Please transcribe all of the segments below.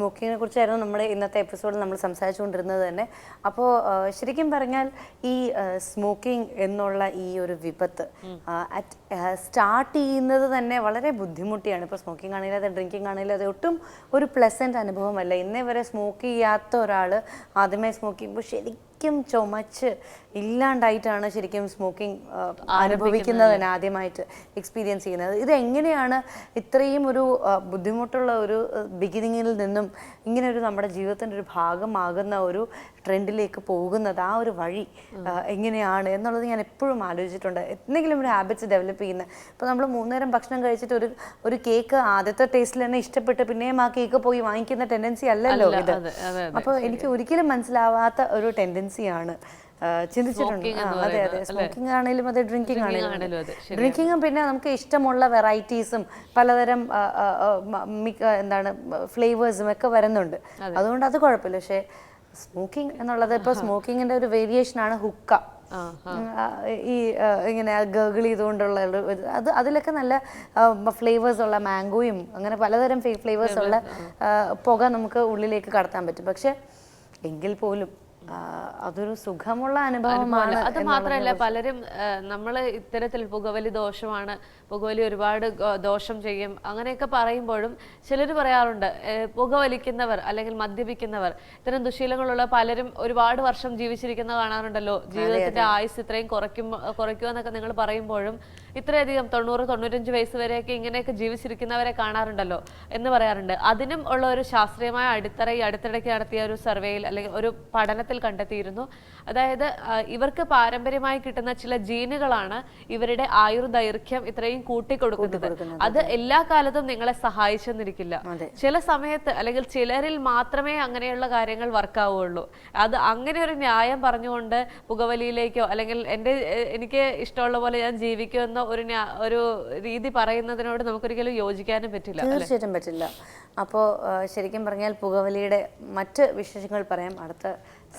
സ്മോക്കിങ്ങിനെ കുറിച്ചായിരുന്നു നമ്മുടെ ഇന്നത്തെ എപ്പിസോഡിൽ നമ്മൾ സംസാരിച്ചുകൊണ്ടിരുന്നത് തന്നെ. അപ്പോൾ ശരിക്കും പറഞ്ഞാൽ ഈ സ്മോക്കിംഗ് എന്നുള്ള ഈ ഒരു വിപത്ത് സ്റ്റാർട്ട് ചെയ്യുന്നത് തന്നെ വളരെ ബുദ്ധിമുട്ടിയാണ്. ഇപ്പോൾ സ്മോക്കിംഗ് ആണെങ്കിലും അത് ഡ്രിങ്കിങ് ആണെങ്കിലും അത് ഒട്ടും ഒരു പ്ലസൻറ്റ് അനുഭവമല്ല. ഇന്നേ വരെ സ്മോക്ക് ചെയ്യാത്ത ഒരാൾ ആദ്യമായി സ്മോക്ക് ചെയ്യുമ്പോൾ ശരിക്കും ചുമച്ച് ഇല്ലാണ്ടായിട്ടാണ് ശരിക്കും സ്മോക്കിംഗ് അനുഭവിക്കുന്നത് തന്നെ ആദ്യമായിട്ട് എക്സ്പീരിയൻസ് ചെയ്യുന്നത്. ഇത് എങ്ങനെയാണ് ഇത്രയും ഒരു ബുദ്ധിമുട്ടുള്ള ഒരു ബിഗിനിങ്ങിൽ നിന്നും ഇങ്ങനെ ഒരു നമ്മുടെ ജീവിതത്തിൻ്റെ ഒരു ഭാഗമാകുന്ന ഒരു ട്രെൻഡിലേക്ക് പോകുന്നത്, ആ ഒരു വഴി എങ്ങനെയാണ് എന്നുള്ളത് ഞാൻ എപ്പോഴും ആലോചിച്ചിട്ടുണ്ട്. എന്തെങ്കിലും ഒരു ഹാബിറ്റ്സ് ഡെവലപ്പ് ചെയ്യുന്നത്. ഇപ്പോൾ നമ്മൾ 3 നേരം ഭക്ഷണം കഴിച്ചിട്ട് ഒരു കേക്ക് ആദ്യത്തെ ടേസ്റ്റിൽ തന്നെ ഇഷ്ടപ്പെട്ട് പിന്നെയും ആ കേക്ക് പോയി വാങ്ങിക്കുന്ന ടെൻഡൻസി അല്ലല്ലോ ഇത്. അപ്പോൾ എനിക്ക് ഒരിക്കലും മനസ്സിലാവാത്ത ഒരു ടെൻഡൻസിയാണ്. ചിന്തിച്ചിട്ടുണ്ട്. അതെ അതെ, സ്മോക്കിംഗ് ആണെങ്കിലും അതെ, ഡ്രിങ്കിങ് ആണെങ്കിലും. ഡ്രിങ്കിങ്ങും പിന്നെ നമുക്ക് ഇഷ്ടമുള്ള വെറൈറ്റീസും പലതരം എന്താണ് ഫ്ലേവേഴ്സും ഒക്കെ വരുന്നുണ്ട്. അതുകൊണ്ട് അത് കുഴപ്പമില്ല. പക്ഷേ സ്മോക്കിംഗ് എന്നുള്ളത് ഇപ്പോൾ സ്മോക്കിങ്ങിന്റെ ഒരു വേരിയേഷനാണ് ഹുക്ക. ഈ ഇങ്ങനെ ഗർഗിൾ ചെയ്തുകൊണ്ടുള്ള അതിലൊക്കെ നല്ല ഫ്ലേവേഴ്സ് ഉള്ള മാംഗോയും അങ്ങനെ പലതരം ഫ്ലേവേഴ്സ് ഉള്ള പുക നമുക്ക് ഉള്ളിലേക്ക് കടത്താൻ പറ്റും. പക്ഷെ എങ്കിൽ പോലും അതൊരു സുഖമുള്ള അനുഭവമാണ്. അത് മാത്രമല്ല, പലരും നമ്മൾ ഇത്തരത്തിൽ പുകവലി ദോഷമാണ്, പുകവലി ഒരുപാട് ദോഷം ചെയ്യും അങ്ങനെയൊക്കെ പറയുമ്പോഴും ചിലർ പറയാറുണ്ട്, പുകവലിക്കുന്നവർ അല്ലെങ്കിൽ മദ്യപിക്കുന്നവർ, ഇത്തരം ദുശീലങ്ങളുള്ള പലരും ഒരുപാട് വർഷം ജീവിച്ചിരിക്കുന്ന കാണാറുണ്ടല്ലോ. ജീവിതത്തിന്റെ ആയുസ് ഇത്രയും കുറയ്ക്കുമെന്നൊക്കെ നിങ്ങൾ പറയുമ്പോഴും ഇത്രയധികം 90-95 വയസ്സ് വരെയൊക്കെ ഇങ്ങനെയൊക്കെ ജീവിച്ചിരിക്കുന്നവരെ കാണാറുണ്ടല്ലോ എന്ന് പറയാറുണ്ട്. അതിനും ഉള്ള ഒരു ശാസ്ത്രീയമായ അടിത്തറ ഈ അടുത്തിടയ്ക്ക് നടത്തിയ ഒരു സർവേയിൽ അല്ലെങ്കിൽ ഒരു പഠനത്തിൽ കണ്ടെത്തിയിരുന്നു. അതായത് ഇവർക്ക് പാരമ്പര്യമായി കിട്ടുന്ന ചില ജീനുകളാണ് ഇവരുടെ ആയുർദൈർഘ്യം ഇത്രയും കൂട്ടിക്കൊടുക്കുന്നത്. അത് എല്ലാ കാലത്തും നിങ്ങളെ സഹായിച്ചെന്നിരിക്കില്ല. ചില സമയത്ത് അല്ലെങ്കിൽ ചിലരിൽ മാത്രമേ അങ്ങനെയുള്ള കാര്യങ്ങൾ വർക്കാവുള്ളൂ. അത് അങ്ങനെ ഒരു ന്യായം പറഞ്ഞുകൊണ്ട് പുകവലിയിലേക്കോ അല്ലെങ്കിൽ എനിക്ക് ഇഷ്ടമുള്ള പോലെ ഞാൻ ജീവിക്കുമെന്നോ ഒരു രീതി പറയുന്നതിനോട് നമുക്കൊരിക്കലും യോജിക്കാനും പറ്റില്ല. തീർച്ചയായിട്ടും പറ്റില്ല. അപ്പോൾ ശരിക്കും പറഞ്ഞാൽ പുകവലിയുടെ മറ്റ് വിശേഷങ്ങൾ പറയാം അടുത്ത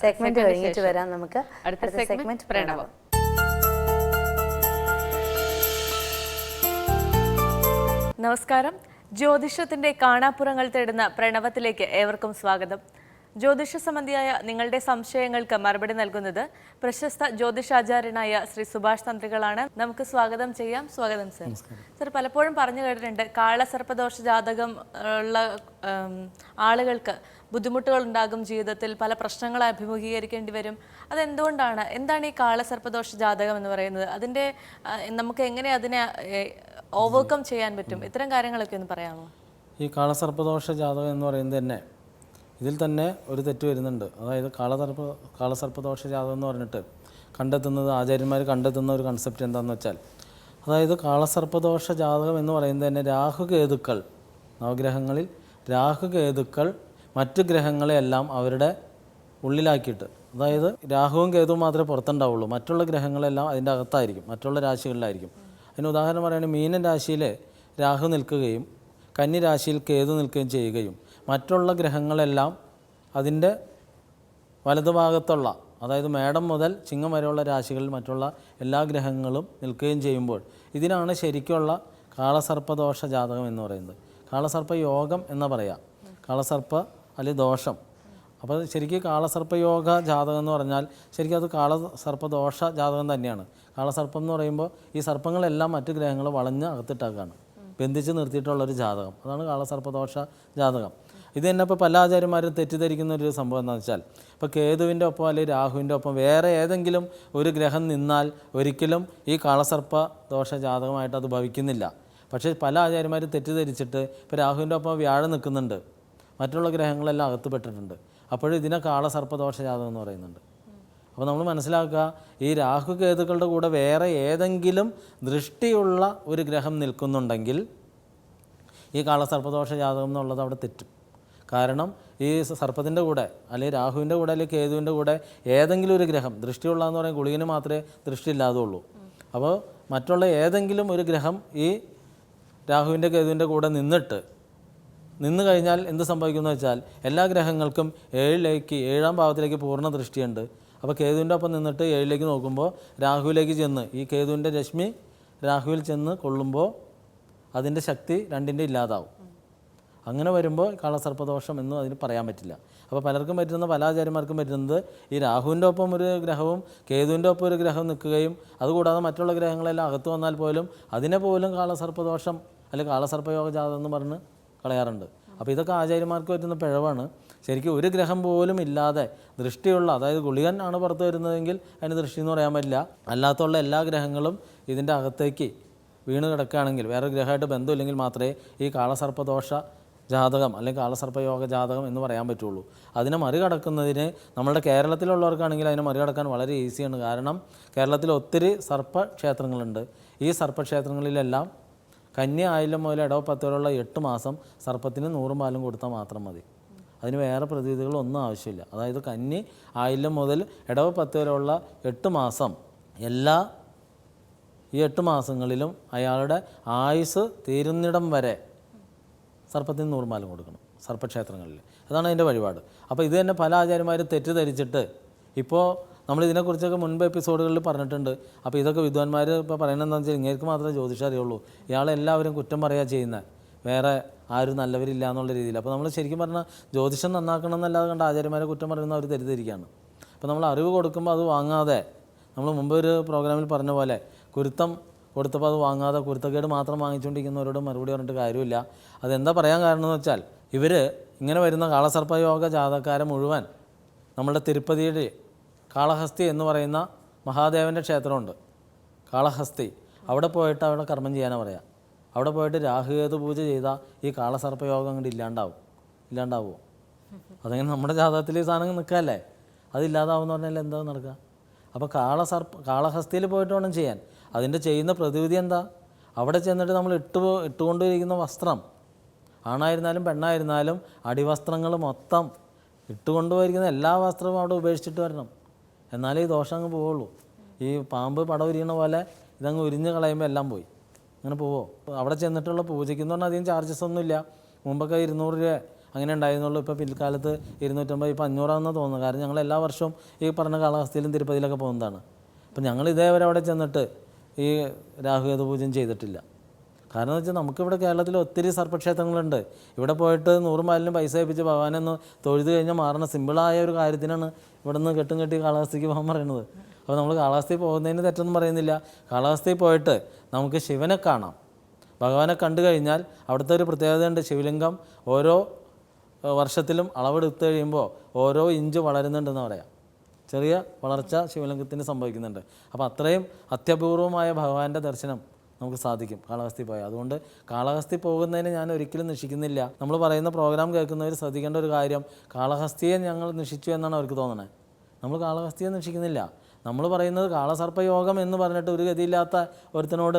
സെഗ്മെന്റ് കഴിഞ്ഞിട്ട് വരാം. നമുക്ക് അടുത്ത സെഗ്മെന്റ് പ്രണവം. നമസ്കാരം. ജ്യോതിഷത്തിന്റെ കാണാപ്പുറങ്ങൾ തേടുന്ന പ്രണവത്തിലേക്ക് ഏവർക്കും സ്വാഗതം. ജ്യോതിഷ സംബന്ധിയായ നിങ്ങളുടെ സംശയങ്ങൾക്ക് മറുപടി നൽകുന്നത് പ്രശസ്ത ജ്യോതിഷാചാര്യനായ ശ്രീ സുഭാഷ് തന്ത്രികളാണ്. നമുക്ക് സ്വാഗതം ചെയ്യാം. സ്വാഗതം സർ. സർ, പലപ്പോഴും പറഞ്ഞു കേട്ടിട്ടുണ്ട് കാളസർപ്പദോഷ ജാതകം ഉള്ള ആളുകൾക്ക് ബുദ്ധിമുട്ടുകൾ ഉണ്ടാകും, ജീവിതത്തിൽ പല പ്രശ്നങ്ങൾ അഭിമുഖീകരിക്കേണ്ടി വരും. അതെന്തുകൊണ്ടാണ്? എന്താണ് ഈ കാളസർപ്പദോഷ ജാതകം എന്ന് പറയുന്നത്? അതിൻ്റെ നമുക്ക് എങ്ങനെ അതിനെ ഓവർകം ചെയ്യാൻ പറ്റും? ഇത്തരം കാര്യങ്ങളൊക്കെ ഒന്ന് പറയാമോ? ഈ കാളസർപ്പദോഷ ജാതകം എന്ന് പറയുന്നത് തന്നെ ഇതിൽ തന്നെ ഒരു തെറ്റ് വരുന്നുണ്ട്. അതായത് കാളസർപ്പദോഷ ജാതകം എന്ന് പറഞ്ഞിട്ട് ആചാര്യന്മാർ കണ്ടെത്തുന്ന ഒരു കൺസെപ്റ്റ് എന്താണെന്ന് വെച്ചാൽ, അതായത് കാളസർപ്പദോഷ ജാതകം എന്ന് പറയുന്നത് തന്നെ രാഹുകേതുക്കൾ, നവഗ്രഹങ്ങളിൽ രാഹുകേതുക്കൾ മറ്റു ഗ്രഹങ്ങളെയെല്ലാം അവരുടെ ഉള്ളിലാക്കിയിട്ട്, അതായത് രാഹുവും കേതുവും മാത്രമേ പുറത്തുണ്ടാവുള്ളൂ, മറ്റുള്ള ഗ്രഹങ്ങളെല്ലാം അതിൻ്റെ അകത്തായിരിക്കും, മറ്റുള്ള രാശികളിലായിരിക്കും. അതിന് ഉദാഹരണം പറയുകയാണെങ്കിൽ മീനൻ രാശിയിൽ രാഹു നിൽക്കുകയും കന്നി രാശിയിൽ കേതു നിൽക്കുകയും ചെയ്യുകയും മറ്റുള്ള ഗ്രഹങ്ങളെല്ലാം അതിൻ്റെ വലതുഭാഗത്തുള്ള, അതായത് മേടം മുതൽ ചിങ്ങം വരെയുള്ള രാശികളിൽ മറ്റുള്ള എല്ലാ ഗ്രഹങ്ങളും നിൽക്കുകയും ചെയ്യുമ്പോൾ ഇതിനാണ് ശരിക്കുള്ള കാളസർപ്പദോഷ ജാതകം എന്ന് പറയുന്നത്. കാളസർപ്പ യോഗം എന്ന് പറയാം, കാളസർപ്പ അല്ലെങ്കിൽ ദോഷം. അപ്പോൾ ശരിക്കും കാളസർപ്പയോഗ ജാതകം എന്ന് പറഞ്ഞാൽ ശരിക്കും അത് കാളസർപ്പദോഷ ജാതകം തന്നെയാണ്. കാളസർപ്പം എന്ന് പറയുമ്പോൾ ഈ സർപ്പങ്ങളെല്ലാം മറ്റു ഗ്രഹങ്ങൾ വളഞ്ഞ് അകത്തിട്ടാക്കാണ്, ബന്ധിച്ച് നിർത്തിയിട്ടുള്ളൊരു ജാതകം. അതാണ് കാളസർപ്പദോഷ ജാതകം. ഇത് തന്നെ ഇപ്പോൾ പല ആചാര്യന്മാരും തെറ്റിദ്ധരിക്കുന്ന ഒരു സംഭവം എന്താണെന്ന് വെച്ചാൽ, ഇപ്പോൾ കേതുവിൻ്റെ ഒപ്പം അല്ലെങ്കിൽ രാഹുവിൻ്റെ ഒപ്പം വേറെ ഏതെങ്കിലും ഒരു ഗ്രഹം നിന്നാൽ ഒരിക്കലും ഈ കാളസർപ്പ ദോഷ ജാതകമായിട്ട് അത് ഭവിക്കുന്നില്ല. പക്ഷേ പല ആചാര്യന്മാരും തെറ്റിദ്ധരിച്ചിട്ട് ഇപ്പോൾ രാഹുവിൻ്റെ ഒപ്പം വ്യാഴം നിൽക്കുന്നുണ്ട്, മറ്റുള്ള ഗ്രഹങ്ങളെല്ലാം അകത്തുപെട്ടിട്ടുണ്ട്, അപ്പോഴും ഇതിനെ കാളസർപ്പദോഷ ജാതകം എന്ന് പറയുന്നുണ്ട്. അപ്പോൾ നമ്മൾ മനസ്സിലാക്കുക, ഈ രാഹുകേതുക്കളുടെ കൂടെ വേറെ ഏതെങ്കിലും ദൃഷ്ടിയുള്ള ഒരു ഗ്രഹം നിൽക്കുന്നുണ്ടെങ്കിൽ ഈ കാളസർപ്പദോഷ ജാതകം എന്നുള്ളത് അവിടെ തെറ്റും. കാരണം ഈ സർപ്പത്തിൻ്റെ കൂടെ അല്ലെങ്കിൽ രാഹുവിൻ്റെ കൂടെ അല്ലെങ്കിൽ കേതുവിൻ്റെ കൂടെ ഏതെങ്കിലും ഒരു ഗ്രഹം ദൃഷ്ടിയുള്ളതെന്ന് പറയുന്നത് ഗുളികന് മാത്രമേ ദൃഷ്ടിയില്ലാതുള്ളൂ. അപ്പോൾ മറ്റുള്ള ഏതെങ്കിലും ഒരു ഗ്രഹം ഈ രാഹുവിൻ്റെ കേതുവിൻ്റെ കൂടെ നിന്ന് കഴിഞ്ഞാൽ എന്ത് സംഭവിക്കുമെന്ന് വെച്ചാൽ എല്ലാ ഗ്രഹങ്ങൾക്കും 7ാം ഭാവത്തിലേക്ക് പൂർണ്ണ ദൃഷ്ടിയുണ്ട്. അപ്പോൾ കേതുവിൻ്റെ ഒപ്പം നിന്നിട്ട് 7ലേക്ക് നോക്കുമ്പോൾ രാഹുവിലേക്ക് ചെന്ന് ഈ കേതുവിൻ്റെ രശ്മി രാഹുവിൽ ചെന്ന് കൊള്ളുമ്പോൾ അതിൻ്റെ ശക്തി രണ്ടിൻ്റെ ഇല്ലാതാവും. അങ്ങനെ വരുമ്പോൾ കാളസർപ്പദോഷം എന്നും അതിന് പറയാൻ പറ്റില്ല. അപ്പോൾ പലർക്കും പറ്റുന്ന, പല ആചാര്യന്മാർക്കും പറ്റുന്നത് ഈ രാഹുവിൻ്റെ ഒപ്പം ഒരു ഗ്രഹവും കേതുവിൻ്റെ ഒപ്പം ഒരു ഗ്രഹം നിൽക്കുകയും അതുകൂടാതെ മറ്റുള്ള ഗ്രഹങ്ങളെല്ലാം അകത്ത് വന്നാൽ പോലും അതിനെ പോലും കാളസർപ്പദോഷം അല്ലെങ്കിൽ കാളസർപ്പയോഗ ജാതകം എന്ന് പറഞ്ഞ് കളയാറുണ്ട്. അപ്പോൾ ഇതൊക്കെ ആചാര്യന്മാർക്ക് പറ്റുന്ന പിഴവാണ്. ശരിക്കും ഒരു ഗ്രഹം പോലും ഇല്ലാതെ ദൃഷ്ടിയുള്ള, അതായത് ഗുളികൻ ആണ് പുറത്ത് വരുന്നതെങ്കിൽ അതിന് ദൃഷ്ടി എന്ന് പറയാൻ പറ്റില്ല. അല്ലാത്തുള്ള എല്ലാ ഗ്രഹങ്ങളും ഇതിൻ്റെ അകത്തേക്ക് വീണ് കിടക്കുകയാണെങ്കിൽ, വേറെ ഗ്രഹമായിട്ട് ബന്ധമില്ലെങ്കിൽ മാത്രമേ ഈ കാളസർപ്പദോഷ ജാതകം അല്ലെങ്കിൽ കാളസർപ്പയോഗ ജാതകം എന്ന് പറയാൻ പറ്റുള്ളൂ. അതിനെ മറികടക്കുന്നതിന് നമ്മളുടെ കേരളത്തിലുള്ളവർക്കാണെങ്കിൽ അതിനെ മറികടക്കാൻ വളരെ ഈസിയാണ്. കാരണം കേരളത്തിൽ ഒത്തിരി സർപ്പക്ഷേത്രങ്ങളുണ്ട്. ഈ സർപ്പക്ഷേത്രങ്ങളിലെല്ലാം കന്യ ആയില്യം മുതൽ ഇടവ 10 വരെയുള്ള 8 മാസം സർപ്പത്തിന് 100 പാലും കൊടുത്താൽ മാത്രം മതി. അതിന് വേറെ പ്രതിവിധികളൊന്നും ആവശ്യമില്ല. അതായത് കന്നി ആയില്യം മുതൽ ഇടവ 10 വരെയുള്ള 8 മാസം ഈ 8 മാസങ്ങളിലും അയാളുടെ ആയുസ് തീരുന്നിടം വരെ സർപ്പത്തിന് 100 പാലും കൊടുക്കണം സർപ്പക്ഷേത്രങ്ങളിൽ. അതാണ് അതിൻ്റെ വഴിപാട്. അപ്പോൾ ഇത് തന്നെ പല ആചാര്യന്മാരും തെറ്റിദ്ധരിച്ചിട്ട്, ഇപ്പോൾ നമ്മളിതിനെക്കുറിച്ചൊക്കെ മുൻപ് എപ്പിസോഡുകളിൽ പറഞ്ഞിട്ടുണ്ട്. അപ്പോൾ ഇതൊക്കെ വിദ്വാൻമാർ ഇപ്പോൾ പറയുന്നത് എന്താണെന്ന് വെച്ചാൽ ഇങ്ങേർക്ക് മാത്രമേ ജ്യോതിഷം അറിയുള്ളൂ, ഇയാളെല്ലാവരും കുറ്റം പറയുക ചെയ്യുന്നത്, വേറെ ആരും നല്ലവരില്ല എന്നുള്ള രീതിയിൽ. അപ്പോൾ നമ്മൾ ശരിക്കും പറഞ്ഞാൽ ജ്യോതിഷം നന്നാക്കണം എന്നല്ലാതെ കണ്ട ആചാര്യന്മാരെ കുറ്റം പറയുന്ന അവർ തെറ്റിദ്ധരിക്കുകയാണ്. അപ്പോൾ നമ്മൾ അറിവ് കൊടുക്കുമ്പോൾ അത് വാങ്ങാതെ, നമ്മൾ മുമ്പ് ഒരു പ്രോഗ്രാമിൽ പറഞ്ഞ പോലെ കുരുത്തം കൊടുത്തപ്പോൾ അത് വാങ്ങാതെ കുരുത്തക്കേട് മാത്രം വാങ്ങിച്ചുകൊണ്ടിരിക്കുന്നവരോട് മറുപടി പറഞ്ഞിട്ട് കാര്യമില്ല. അതെന്താ പറയാൻ കാരണം എന്ന് വെച്ചാൽ, ഇവർ ഇങ്ങനെ വരുന്ന കാളസർപ്പയോഗ ജാതക്കാരെ മുഴുവൻ നമ്മളുടെ തിരുപ്പതിയുടെ കാളഹസ്തി എന്ന് പറയുന്ന മഹാദേവൻ്റെ ക്ഷേത്രമുണ്ട്, കാളഹസ്തി. അവിടെ പോയിട്ട് അവിടെ കർമ്മം ചെയ്യാനാണ് പറയാം. അവിടെ പോയിട്ട് രാഹുകേതു പൂജ ചെയ്താൽ ഈ കാളസർപ്പയോഗം അങ്ങോട്ട് ഇല്ലാണ്ടാവുമോ? അതങ്ങനെ നമ്മുടെ ജാതകത്തിൽ ഈ സാധനം നിൽക്കാമല്ലേ, അതില്ലാതാവുമെന്ന് പറഞ്ഞാൽ എന്താ നടക്കുക? അപ്പോൾ കാളഹസ്തിയിൽ പോയിട്ട് വേണം ചെയ്യാൻ. അതിൻ്റെ ചെയ്യുന്ന പ്രതിവിധി എന്താ? അവിടെ ചെന്നിട്ട് നമ്മൾ ഇട്ടുകൊണ്ടിരിക്കുന്ന വസ്ത്രം, ആണായിരുന്നാലും പെണ്ണായിരുന്നാലും അടിവസ്ത്രങ്ങൾ മൊത്തം ഇട്ടുകൊണ്ടുപോയിരിക്കുന്ന എല്ലാ വസ്ത്രവും അവിടെ ഉപേക്ഷിച്ചിട്ട് വരണം. എന്നാലേ ഈ ദോഷം അങ്ങ് പോവുള്ളൂ. ഈ പാമ്പ് പടം ഉരിയണ പോലെ ഇതങ്ങ് ഉരിഞ്ഞ് കളയുമ്പോൾ എല്ലാം പോയി. അങ്ങനെ പോവോ? അവിടെ ചെന്നിട്ടുള്ള പൂജയ്ക്കെന്ന് പറഞ്ഞാൽ അധികം ചാർജസ് ഒന്നുമില്ല. മുമ്പൊക്കെ 200 രൂപ അങ്ങനെ ഉണ്ടായിരുന്നുള്ളൂ. ഇപ്പോൾ പിൽക്കാലത്ത് 250, ഇപ്പോൾ 500 തോന്നുന്നു. കാരണം ഞങ്ങൾ എല്ലാ വർഷവും ഈ പറഞ്ഞ കാളഹസ്തിയിലും തിരുപ്പതിയിലൊക്കെ പോകുന്നതാണ്. അപ്പം ഞങ്ങൾ ഇതേവരെ അവിടെ ചെന്നിട്ട് ഈ രാഹുകേതു പൂജയും ചെയ്തിട്ടില്ല. കാരണം എന്ന് വെച്ചാൽ നമുക്കിവിടെ കേരളത്തിൽ ഒത്തിരി സർപ്പക്ഷേത്രങ്ങളുണ്ട്. ഇവിടെ പോയിട്ട് 100 പാലിന് പൈസ ഏൽപ്പിച്ച് ഭഗവാനൊന്ന് തൊഴുത് കഴിഞ്ഞാൽ മാറണ സിമ്പിളായ ഒരു കാര്യത്തിനാണ് ഇവിടെ നിന്ന് കെട്ടും കെട്ടി കാളഹസ്തിക്ക് പോകാൻ പറയുന്നത്. അപ്പോൾ നമ്മൾ കാളഹസ്തി പോകുന്നതിന് തെറ്റൊന്നും പറയുന്നില്ല. കാളഹസ്തി പോയിട്ട് നമുക്ക് ശിവനെ കാണാം. ഭഗവാനെ കണ്ടു കഴിഞ്ഞാൽ അവിടുത്തെ ഒരു പ്രത്യേകതയുണ്ട്. ശിവലിംഗം ഓരോ വർഷത്തിലും അളവെടുത്ത് കഴിയുമ്പോൾ ഓരോ ഇഞ്ച് വളരുന്നുണ്ടെന്ന് പറയാം. ചെറിയ വളർച്ച ശിവലിംഗത്തിന് സംഭവിക്കുന്നുണ്ട്. അപ്പോൾ അത്രയും അത്യപൂർവമായ ഭഗവാന്റെ ദർശനം നമുക്ക് സാധിക്കും കാളഹസ്തി പോയാൽ. അതുകൊണ്ട് കാളഹസ്തി പോകുന്നതിന് ഞാൻ ഒരിക്കലും നിഷിക്കുന്നില്ല. നമ്മൾ പറയുന്ന പ്രോഗ്രാം കേൾക്കുന്നവർ ശ്രദ്ധിക്കേണ്ട ഒരു കാര്യം, കാളഹസ്തിയെ ഞങ്ങൾ നിഷിച്ചു എന്നാണ് അവർക്ക് തോന്നണത്. നമ്മൾ കാളഹസ്തിയെ നിഷിക്കുന്നില്ല. നമ്മൾ പറയുന്നത് കാളസർപ്പയോഗം എന്ന് പറഞ്ഞിട്ട് ഒരു ഗതിയില്ലാത്ത ഒരുത്തനോട്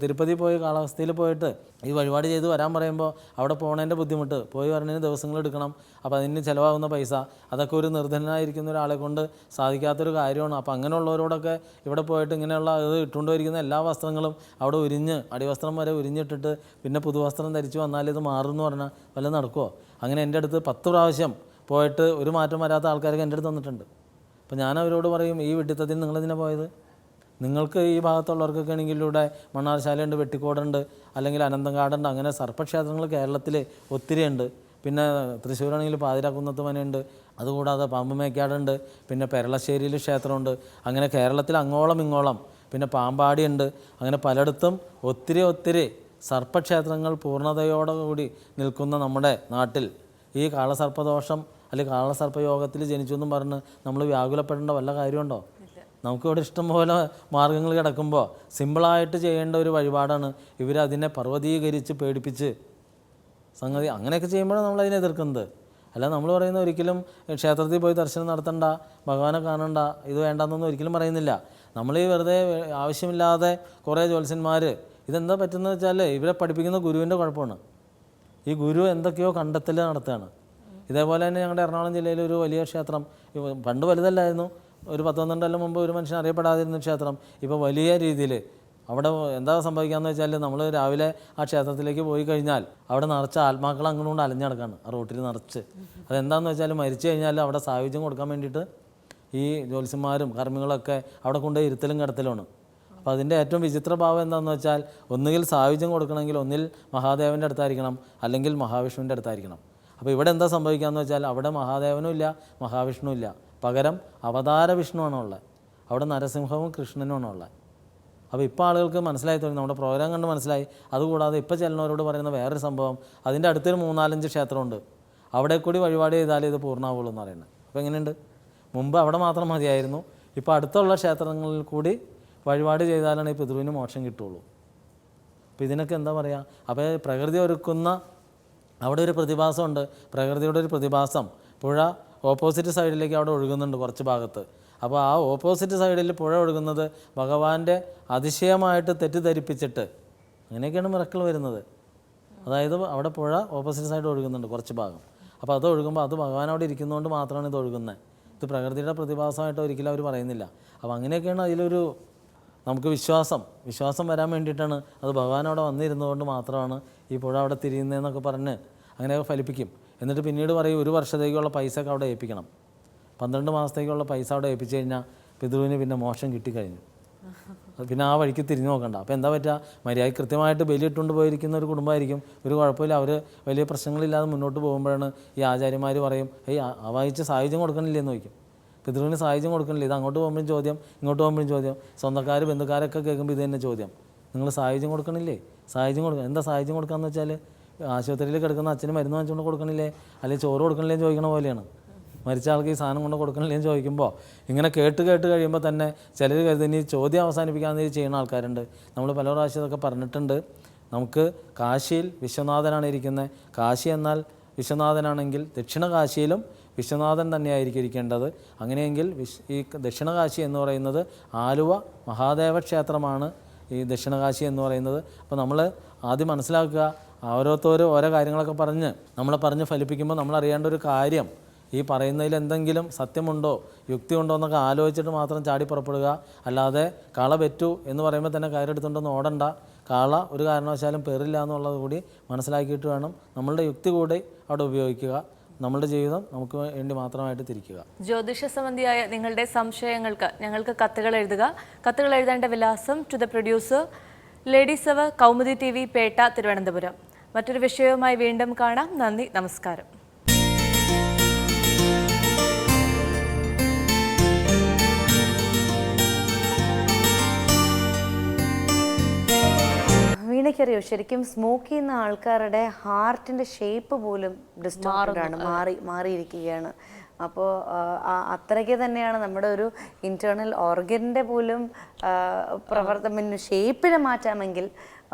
തിരുപ്പതി പോയി കാളഹസ്തിയിൽ പോയിട്ട് ഈ വഴിപാട് ചെയ്ത് വരാൻ പറയുമ്പോൾ അവിടെ പോണതിൻ്റെ ബുദ്ധിമുട്ട്, പോയി വരണതിന് ദിവസങ്ങൾ എടുക്കണം. അപ്പോൾ അതിന് ചിലവാകുന്ന പൈസ, അതൊക്കെ ഒരു നിർധനനായിരിക്കുന്ന ഒരാളെ കൊണ്ട് സാധിക്കാത്തൊരു കാര്യമാണ്. അപ്പോൾ അങ്ങനെയുള്ളവരോടൊക്കെ ഇവിടെ പോയിട്ട് ഇങ്ങനെയുള്ള ഇത് ഇട്ടുകൊണ്ടിരിക്കുന്ന എല്ലാ വസ്ത്രങ്ങളും അവിടെ ഉരിഞ്ഞ് അടിവസ്ത്രം വരെ ഉരിഞ്ഞിട്ടിട്ട് പിന്നെ പുതുവസ്ത്രം ധരിച്ച് വന്നാൽ ഇത് മാറുമെന്ന് പറഞ്ഞാൽ വല്ലതും നടക്കുമോ? അങ്ങനെ എൻ്റെ അടുത്ത് 10 പ്രാവശ്യം പോയിട്ട് ഒരു മാറ്റം വരാത്ത ആൾക്കാരൊക്കെ എൻ്റെ അടുത്ത് വന്നിട്ടുണ്ട്. അപ്പോൾ ഞാൻ അവരോട് പറയും, ഈ വിഡിത്തത്തിൽ നിങ്ങളെന്തിനാണ് പോയത്? നിങ്ങൾക്ക് ഈ ഭാഗത്തുള്ളവർക്കൊക്കെ ആണെങ്കിൽ ഇവിടെ മണ്ണാർശാലയുണ്ട്, വെട്ടിക്കോടുണ്ട്, അല്ലെങ്കിൽ അനന്തങ്കാടുണ്ട്. അങ്ങനെ സർപ്പക്ഷേത്രങ്ങൾ കേരളത്തിൽ ഒത്തിരി ഉണ്ട്. പിന്നെ തൃശ്ശൂരാണെങ്കിൽ പാതിരാക്കുന്നത്ത് മനയുണ്ട്, അതുകൂടാതെ പാമ്പുമേക്കാടുണ്ട്, പിന്നെ പെരളശ്ശേരിയിൽ ക്ഷേത്രമുണ്ട്. അങ്ങനെ കേരളത്തിൽ അങ്ങോളം ഇങ്ങോളം, പിന്നെ പാമ്പാടിയുണ്ട്. അങ്ങനെ പലയിടത്തും ഒത്തിരി സർപ്പക്ഷേത്രങ്ങൾ പൂർണ്ണതയോടുകൂടി നിൽക്കുന്ന നമ്മുടെ നാട്ടിൽ ഈ കാളസർപ്പദോഷം അല്ലെങ്കിൽ കാളസർപ്പയോഗത്തിൽ ജനിച്ചു എന്നും പറഞ്ഞ് നമ്മൾ വ്യാകുലപ്പെടേണ്ട വല്ല കാര്യമുണ്ടോ? നമുക്കിവിടെ ഇഷ്ടംപോലെ മാർഗ്ഗങ്ങൾ കിടക്കുമ്പോൾ സിമ്പിളായിട്ട് ചെയ്യേണ്ട ഒരു വഴിപാടാണ് ഇവരതിനെ പർവ്വതീകരിച്ച് പേടിപ്പിച്ച് സംഗതി. അങ്ങനെയൊക്കെ ചെയ്യുമ്പോഴാണ് നമ്മളതിനെ എതിർക്കുന്നത്. അല്ല നമ്മൾ പറയുന്ന ഒരിക്കലും ക്ഷേത്രത്തിൽ പോയി ദർശനം നടത്തണ്ട, ഭഗവാനെ കാണണ്ട, ഇത് വേണ്ടെന്നൊന്നും ഒരിക്കലും പറയുന്നില്ല. നമ്മൾ ഈ വെറുതെ ആവശ്യമില്ലാതെ കുറേ ജ്യോത്സ്യന്മാർ ഇതെന്താ പറ്റുന്നത് വെച്ചാൽ ഇവരെ പഠിപ്പിക്കുന്ന ഗുരുവിൻ്റെ കുഴപ്പമാണ്. ഈ ഗുരു എന്തൊക്കെയോ കണ്ടെത്തൽ നടത്തുകയാണ്. ഇതേപോലെ തന്നെ ഞങ്ങളുടെ എറണാകുളം ജില്ലയിൽ ഒരു വലിയ ക്ഷേത്രം, പണ്ട് വലുതല്ലായിരുന്നു, ഒരു 10-12 കൊല്ലം മുമ്പ് ഒരു മനുഷ്യൻ അറിയപ്പെടാതിരുന്ന ക്ഷേത്രം ഇപ്പോൾ വലിയ രീതിയിൽ അവിടെ എന്താ സംഭവിക്കാമെന്ന് വെച്ചാൽ നമ്മൾ രാവിലെ ആ ക്ഷേത്രത്തിലേക്ക് പോയി കഴിഞ്ഞാൽ അവിടെ നിറച്ച ആത്മാക്കൾ അങ്ങോട്ട് അലഞ്ഞു നടക്കുകയാണ് ആ റോട്ടിൽ നിറച്ച്. അതെന്താണെന്ന് വെച്ചാൽ മരിച്ചു കഴിഞ്ഞാൽ അവിടെ സായുജ്യം കൊടുക്കാൻ വേണ്ടിയിട്ട് ഈ ജ്യോത്സ്യന്മാരും കർമ്മികളൊക്കെ അവിടെ കൊണ്ടുപോയി ഇരുത്തലും കിടത്തലുമാണ്. അപ്പോൾ അതിൻ്റെ ഏറ്റവും വിചിത്ര ഭാവം എന്താണെന്ന് വെച്ചാൽ ഒന്നുകിൽ സായുജ്യം കൊടുക്കണമെങ്കിൽ ഒന്നിൽ മഹാദേവൻ്റെ അടുത്തായിരിക്കണം, അല്ലെങ്കിൽ മഹാവിഷ്ണുവിൻ്റെ അടുത്തായിരിക്കണം. അപ്പോൾ ഇവിടെ എന്താ സംഭവിക്കുകയെന്ന് വെച്ചാൽ അവിടെ മഹാദേവനും ഇല്ല, മഹാവിഷ്ണു ഇല്ല, പകരം അവതാര വിഷ്ണുവാണ് ഉള്ളത്. അവിടെ നരസിംഹവും കൃഷ്ണനുമാണ് ഉള്ളത്. അപ്പോൾ ഇപ്പോൾ ആളുകൾക്ക് മനസ്സിലായി തുടങ്ങി, നമ്മുടെ പ്രോഗ്രാം കണ്ട് മനസ്സിലായി. അതുകൂടാതെ ഇപ്പോൾ ചെല്ലുന്നവരോട് പറയുന്ന വേറൊരു സംഭവം, അതിൻ്റെ അടുത്തൊരു 3-4-5 ക്ഷേത്രമുണ്ട്, അവിടെ കൂടി വഴിപാട് ചെയ്താലേ ഇത് പൂർണ്ണമാവുള്ളൂ എന്ന് പറയുന്നത്. അപ്പോൾ എങ്ങനെയുണ്ട്? മുമ്പ് അവിടെ മാത്രം മതിയായിരുന്നു, ഇപ്പോൾ അടുത്തുള്ള ക്ഷേത്രങ്ങളിൽ കൂടി വഴിപാട് ചെയ്താലാണ് ഈ പിതൃവിന് മോക്ഷം കിട്ടുള്ളൂ. അപ്പോൾ ഇതിനൊക്കെ എന്താ പറയുക? അപ്പോൾ പ്രകൃതി ഒരുക്കുന്ന അവിടെ ഒരു പ്രതിഭാസമുണ്ട്, പ്രകൃതിയുടെ ഒരു പ്രതിഭാസം. പുഴ ഓപ്പോസിറ്റ് സൈഡിലേക്ക് അവിടെ ഒഴുകുന്നുണ്ട് കുറച്ച് ഭാഗത്ത്. അപ്പോൾ ആ ഓപ്പോസിറ്റ് സൈഡിൽ പുഴ ഒഴുകുന്നത് ഭഗവാന്റെ അതിശയമായിട്ട് തെറ്റിദ്ധരിപ്പിച്ചിട്ട് അങ്ങനെയൊക്കെയാണ് മിറക്കിൾ വരുന്നത്. അതായത് അവിടെ പുഴ ഓപ്പോസിറ്റ് സൈഡ് ഒഴുകുന്നുണ്ട് കുറച്ച് ഭാഗം. അപ്പോൾ അത് ഒഴുകുമ്പോൾ അത് ഭഗവാൻ അവിടെ ഇരിക്കുന്നതുകൊണ്ട് മാത്രമാണ് ഇത് ഒഴുകുന്നത്. ഇത് പ്രകൃതിയുടെ പ്രതിഭാസമായിട്ട് ഒരിക്കലും അവർ പറയുന്നില്ല. അപ്പോൾ അങ്ങനെയൊക്കെയാണ് അതിലൊരു നമുക്ക് വിശ്വാസം വരാൻ വേണ്ടിയിട്ടാണ്. അത് ഭഗവാൻ അവിടെ വന്നിരുന്നതുകൊണ്ട് മാത്രമാണ് ഈ പുഴ അവിടെ തിരിയുന്നതെന്നൊക്കെ പറഞ്ഞ് അങ്ങനെയൊക്കെ ഫലിപ്പിക്കും. എന്നിട്ട് പിന്നീട് പറയും 1 വർഷത്തേക്കുള്ള പൈസ ഒക്കെ അവിടെ ഏൽപ്പിക്കണം. 12 മാസത്തേക്കുള്ള പൈസ അവിടെ ഏൽപ്പിച്ചു കഴിഞ്ഞാൽ പിതൃവിന് പിന്നെ മോക്ഷം കിട്ടിക്കഴിഞ്ഞു, പിന്നെ ആ വഴിക്ക് തിരിഞ്ഞു നോക്കണ്ട. അപ്പോൾ എന്താ പറ്റുക? മര്യാദ കൃത്യമായിട്ട് ബലിയിട്ടുകൊണ്ട് പോയിരിക്കുന്ന ഒരു കുടുംബമായിരിക്കും, ഒരു കുഴപ്പമില്ല, അവർ വലിയ പ്രശ്നങ്ങളില്ലാതെ മുന്നോട്ട് പോകുമ്പോഴാണ് ഈ ആചാര്യന്മാർ പറയും, വായിച്ച് സായുജ്യം കൊടുക്കണില്ലെന്ന് ചോദിക്കും. പിതൃവിന് സായുജ്യം കൊടുക്കണില്ല. ഇത് അങ്ങോട്ട് പോകുമ്പോഴും ചോദ്യം, ഇങ്ങോട്ട് പോകുമ്പോഴും ചോദ്യം. സ്വന്തക്കാർ ബന്ധുക്കാരൊക്കെ കേൾക്കുമ്പോൾ ഇത് തന്നെ ചോദ്യം, നിങ്ങൾ സായുജ്യം കൊടുക്കണില്ലേ? സായുജ്യം കൊടുക്കണം. എന്താ സായുജ്യം കൊടുക്കാന്ന് വെച്ചാൽ ആശുപത്രിയിൽ കിടക്കുന്ന അച്ഛന് മരുന്ന് വാങ്ങിച്ചുകൊണ്ട് കൊടുക്കണില്ലേ, അല്ലെങ്കിൽ ചോറ് കൊടുക്കണില്ലേ എന്ന് ചോദിക്കണ പോലെയാണ്. മരിച്ച ആൾക്ക് ഈ സാധനം കൊണ്ട് കൊടുക്കണില്ലേ എന്ന് ചോദിക്കുമ്പോൾ ഇങ്ങനെ കേട്ട് കഴിയുമ്പോൾ തന്നെ ചിലർ കരുതി ചോദ്യം അവസാനിപ്പിക്കാൻ ചെയ്യുന്ന ആൾക്കാരുണ്ട്. നമ്മൾ പല പ്രാവശ്യം ഇതൊക്കെ പറഞ്ഞിട്ടുണ്ട്. നമുക്ക് കാശിയിൽ വിശ്വനാഥനാണ് ഇരിക്കുന്നത്. കാശി എന്നാൽ വിശ്വനാഥനാണെങ്കിൽ ദക്ഷിണ കാശിയിലും വിശ്വനാഥൻ തന്നെയായിരിക്കും ഇരിക്കേണ്ടത്. അങ്ങനെയെങ്കിൽ ഈ ദക്ഷിണകാശി എന്ന് പറയുന്നത് ആലുവ മഹാദേവ ക്ഷേത്രമാണ് ഈ ദക്ഷിണകാശി എന്ന് പറയുന്നത്. അപ്പോൾ നമ്മൾ ആദ്യം മനസ്സിലാക്കുക, ഓരോരുത്തരും ഓരോ കാര്യങ്ങളൊക്കെ പറഞ്ഞ് ഫലിപ്പിക്കുമ്പോൾ നമ്മൾ അറിയേണ്ട ഒരു കാര്യം, ഈ പറയുന്നതിൽ എന്തെങ്കിലും സത്യമുണ്ടോ യുക്തിയുണ്ടോ എന്നൊക്കെ ആലോചിച്ചിട്ട് മാത്രം ചാടി പുറപ്പെടുക. അല്ലാതെ കാള പെറ്റു എന്ന് പറയുമ്പോൾ തന്നെ കയറെടുത്തുകൊണ്ടൊന്നും ഓടണ്ട. കാള ഒരു കാരണവശാലും പെറില്ല എന്നുള്ളത് കൂടി മനസ്സിലാക്കിയിട്ട് വേണം നമ്മളുടെ യുക്തി കൂടി അവിടെ ഉപയോഗിക്കുക. നമ്മളുടെ ജീവിതം നമുക്ക് വേണ്ടി മാത്രമായിട്ട് തിരിക്കുക. ജ്യോതിഷ സംബന്ധിയായ നിങ്ങളുടെ സംശയങ്ങൾക്ക് ഞങ്ങൾക്ക് കത്തുകൾ എഴുതുക. കത്തുകൾ എഴുതേണ്ട വിലാസം: to the producer, ladies hour, Kaumudi TV, Pettah, Thiruvananthapuram. മറ്റൊരു വിഷയവുമായി വീണ്ടും കാണാം. നന്ദി, നമസ്കാരം. വീണയ്ക്കറിയോ, ശരിക്കും സ്മോക്ക് ചെയ്യുന്ന ആൾക്കാരുടെ ഹാർട്ടിൻ്റെ ഷേപ്പ് പോലും ഡിസ്റ്റോർട്ടഡാണ്, മാറിയിരിക്കുകയാണ്. അപ്പോൾ അത്രയ്ക്ക് തന്നെയാണ് നമ്മുടെ ഒരു ഇൻറ്റേർണൽ ഓർഗൻ്റെ പോലും പ്രവർത്തനം ഷേപ്പിനെ മാറ്റാമെങ്കിൽ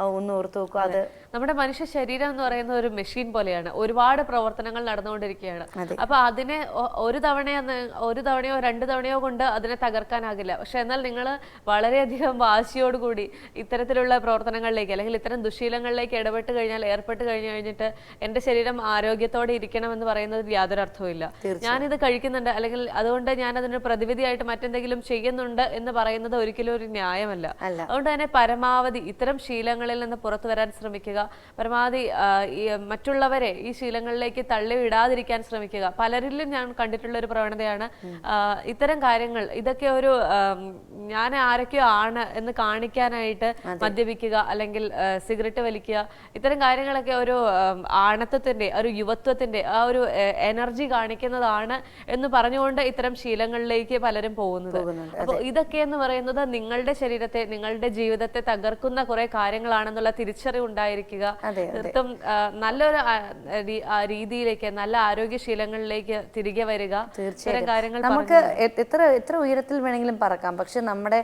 ഒന്ന് ഓർത്ത് നോക്കുക. അത് നമ്മുടെ മനുഷ്യ ശരീരം എന്ന് പറയുന്ന ഒരു മെഷീൻ പോലെയാണ്, ഒരുപാട് പ്രവർത്തനങ്ങൾ നടന്നുകൊണ്ടിരിക്കുകയാണ്. അപ്പൊ അതിനെ ഒരു തവണയോ 2 തവണയോ കൊണ്ട് അതിനെ തകർക്കാനാകില്ല. പക്ഷെ എന്നാൽ നിങ്ങൾ വളരെയധികം വാശിയോടുകൂടി ഇത്തരത്തിലുള്ള പ്രവർത്തനങ്ങളിലേക്ക് അല്ലെങ്കിൽ ഇത്തരം ദുശീലങ്ങളിലേക്ക് ഏർപ്പെട്ട് കഴിഞ്ഞിട്ട് എൻ്റെ ശരീരം ആരോഗ്യത്തോടെ ഇരിക്കണം എന്ന് പറയുന്നതിൽ യാതൊരു അർത്ഥവുമില്ല. ഞാനിത് കഴിക്കുന്നുണ്ട് അല്ലെങ്കിൽ അതുകൊണ്ട് ഞാൻ അതിന് പ്രതിവിധിയായിട്ട് മറ്റെന്തെങ്കിലും ചെയ്യുന്നുണ്ട് എന്ന് പറയുന്നത് ഒരിക്കലും ഒരു ന്യായമല്ല. അതുകൊണ്ട് തന്നെ പരമാവധി ഇത്തരം ശീലങ്ങളിൽ നിന്ന് പുറത്തു വരാൻ ശ്രമിക്കുക. പരമാവധി മറ്റുള്ളവരെ ഈ ശീലങ്ങളിലേക്ക് തള്ളിവിടാതിരിക്കാൻ ശ്രമിക്കുക. പലരിലും ഞാൻ കണ്ടിട്ടുള്ള ഒരു പ്രവണതയാണ് ഇത്തരം കാര്യങ്ങൾ, ഇതൊക്കെ ഒരു ഞാൻ ആരൊക്കെയോ ആണ് എന്ന് കാണിക്കാനായിട്ട് മദ്യപിക്കുക അല്ലെങ്കിൽ സിഗരറ്റ് വലിക്കുക. ഇത്തരം കാര്യങ്ങളൊക്കെ ഒരു ആണത്വത്തിന്റെ, ഒരു യുവത്വത്തിന്റെ ആ ഒരു എനർജി കാണിക്കുന്നതാണ് എന്ന് പറഞ്ഞുകൊണ്ട് ഇത്തരം ശീലങ്ങളിലേക്ക് പലരും പോകുന്നത്. അപ്പോൾ ഇതൊക്കെ എന്ന് പറയുന്നത് നിങ്ങളുടെ ശരീരത്തെ, നിങ്ങളുടെ ജീവിതത്തെ തകർക്കുന്ന കുറെ കാര്യങ്ങളാണെന്നുള്ള തിരിച്ചറിവ് ഉണ്ടായിരിക്കുക. തീർത്തും നല്ലൊരു രീതിയിലേക്ക്, നല്ല ആരോഗ്യശീലങ്ങളിലേക്ക് തിരികെ വരിക. തീർച്ചയായും നമുക്ക് എത്ര ഉയരത്തിൽ വേണമെങ്കിലും പറക്കാം, പക്ഷെ നമ്മുടെ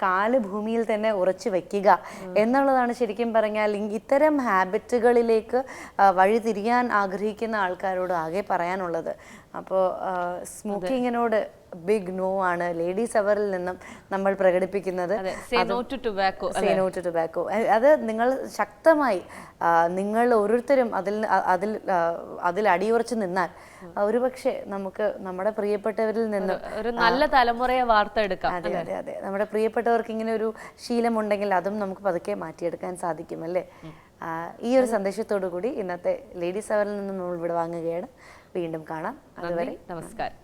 കാല് ഭൂമിയിൽ തന്നെ ഉറച്ചു വെക്കുക എന്നുള്ളതാണ് ശരിക്കും പറഞ്ഞാൽ ഇത്തരം ഹാബിറ്റുകളിലേക്ക് വഴിതിരിയാൻ ആഗ്രഹിക്കുന്ന ആൾക്കാരോട് ആകെ പറയാനുള്ളത്. അപ്പോൾ സ്മോക്കിങ്ങിനോട് ബിഗ് നോ ആണ് ലേഡീസ് അവറിൽ നിന്നും നമ്മൾ പ്രകടിപ്പിക്കുന്നത്. Say no to tobacco. അത് നിങ്ങൾ ശക്തമായി നിങ്ങൾ ഓരോരുത്തരും അതിൽ അടിയുറച്ച് നിന്നാൽ ഒരുപക്ഷെ നമുക്ക് നമ്മുടെ പ്രിയപ്പെട്ടവരിൽ നിന്ന് ഒരു നല്ല തലമുറയെ വാർത്തെടുക്കാം. അതെ, നമ്മുടെ പ്രിയപ്പെട്ടവർക്ക് ഇങ്ങനെ ഒരു ശീലമുണ്ടെങ്കിൽ അതും നമുക്ക് പതുക്കെ മാറ്റിയെടുക്കാൻ സാധിക്കും അല്ലേ? ഈ ഒരു സന്ദേശത്തോടു കൂടി ഇന്നത്തെ ലേഡീസ് അവറിൽ നിന്നും നമ്മൾ ഇവിടെ വാങ്ങുകയാണ്. വീണ്ടും കാണാം. അതുവരെ നമസ്കാരം.